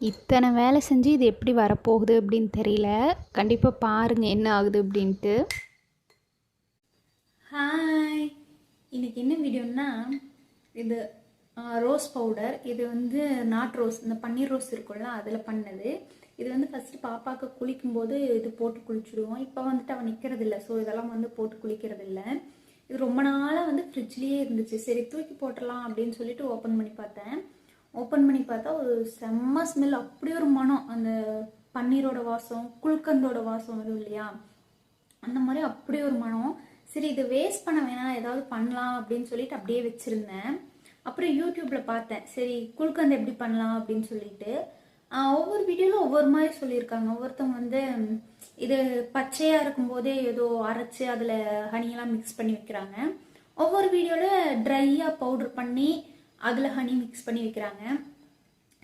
இத்தனை வேலை செஞ்சு இது எப்படி வரப்போகுது அப்படின்னு தெரியல. கண்டிப்பாக பாருங்கள் என்ன ஆகுது அப்படின்ட்டு. ஹாய், இன்றைக்கி என்ன வீடியோன்னா, இது ரோஸ் பவுடர். இது வந்து நாட் ரோஸ், இந்த பன்னீர் ரோஸ் இருக்கும்ல அதில் பண்ணது. இது வந்து ஃபஸ்ட்டு பாப்பாவுக்கு குளிக்கும்போது இது போட்டு குளிச்சுடுவோம். இப்போ வந்துட்டு அவன் நிற்கிறதில்ல, ஸோ இதெல்லாம் வந்து போட்டு குளிக்கிறதில்ல. இது ரொம்ப நாளாக வந்து ஃப்ரிட்ஜ்லேயே இருந்துச்சு. சரி தூக்கி போட்டுடலாம் அப்படின்னு சொல்லிட்டு ஓப்பன் பண்ணி பார்த்தேன். ஓப்பன் பண்ணி பார்த்தா ஒரு செம்ம ஸ்மெல், அப்படி ஒரு மனம். அந்த பன்னீரோட வாசம், குல்கந்தோட வாசம் வரும் இல்லையா, அந்த மாதிரி அப்படி ஒரு மனம். சரி இது வேஸ்ட் பண்ண வேணாம், ஏதாவது பண்ணலாம் அப்படின்னு சொல்லிட்டு அப்படியே வச்சுருந்தேன். அப்புறம் யூடியூப்பில் பார்த்தேன், சரி குல்கந்த் எப்படி பண்ணலாம் அப்படின்னு சொல்லிட்டு. ஒவ்வொரு வீடியோவில் ஒவ்வொரு மாதிரி சொல்லியிருக்காங்க. ஒவ்வொருத்தவங்க வந்து இது பச்சையாக இருக்கும்போதே ஏதோ அரைச்சி அதில் ஹனியெல்லாம் மிக்ஸ் பண்ணி வைக்கிறாங்க. ஒவ்வொரு வீடியோவில் ட்ரையாக பவுட்ரு பண்ணி அதில் ஹனி மிக்ஸ் பண்ணி வைக்கிறாங்க.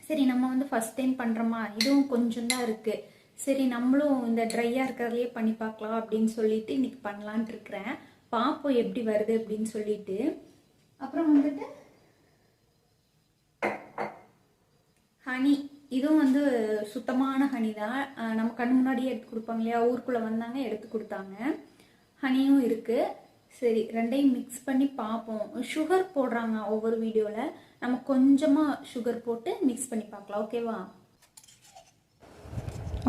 சரி நம்ம வந்து ஃபஸ்ட் டைம் பண்ணுறோமா, இதுவும் கொஞ்சம் தான் இருக்குது, சரி நம்மளும் இந்த ட்ரையாக இருக்கிறதுலையே பண்ணி பார்க்கலாம் அப்படின்னு சொல்லிட்டு இன்றைக்கி பண்ணலான்ட்டு இருக்கிறேன். பார்ப்போம் எப்படி வருது அப்படின்னு சொல்லிட்டு. அப்புறம் வந்துட்டு ஹனி, இதுவும் வந்து சுத்தமான ஹனி தான். நம்ம கண் முன்னாடியே எடுத்து கொடுப்பாங்க இல்லையா, ஊருக்குள்ளே வந்தாங்க எடுத்து கொடுத்தாங்க. ஹனியும் இருக்குது. சரி ரெண்டையும் மிக்ஸ் பண்ணி பார்ப்போம். சுகர் போடுறாங்க ஒவ்வொரு வீடியோவில், நம்ம கொஞ்சமாக சுகர் போட்டு மிக்ஸ் பண்ணி பார்க்கலாம். ஓகேவா?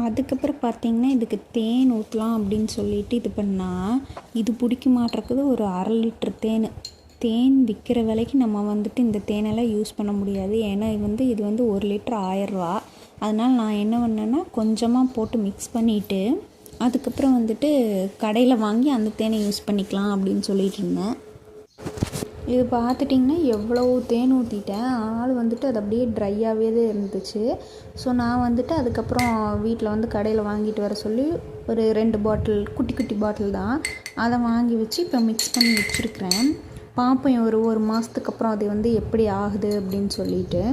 அதுக்கப்புறம் பார்த்திங்கன்னா இதுக்கு தேன் ஊற்றலாம் அப்படின்னு சொல்லிட்டு இது பண்ணால் இது பிடிக்க மாட்டேறது. ஒரு 1/2 லிட்டர் தேன் விற்கிற விலைக்கு நம்ம வந்துட்டு இந்த தேனெல்லாம் யூஸ் பண்ண முடியாது. ஏன்னா இது வந்து 1 லிட்டர் 1000 ரூபா. அதனால் நான் என்ன பண்ணேன்னா கொஞ்சமாக போட்டு மிக்ஸ் பண்ணிவிட்டு அதுக்கப்புறம் வந்துட்டு கடையில் வாங்கி அந்த தேனை யூஸ் பண்ணிக்கலாம் அப்படின்னு சொல்லிட்டு இருந்தேன். இது பார்த்துட்டிங்கன்னா எவ்வளோ தேன் ஊற்றிட்டேன், ஆனாலும் வந்துட்டு அது அப்படியே ட்ரையாகவே தான் இருந்துச்சு. ஸோ நான் வந்துட்டு அதுக்கப்புறம் வீட்டில் வந்து கடையில் வாங்கிட்டு வர சொல்லி ஒரு 2 பாட்டில், குட்டி குட்டி பாட்டில் தான், அதை வாங்கி வச்சு இப்போ மிக்ஸ் பண்ணி வச்சுருக்கிறேன். பார்ப்போம் ஒரு மாதத்துக்கு அப்புறம் அது வந்து எப்படி ஆகுது அப்படின்னு சொல்லிட்டு.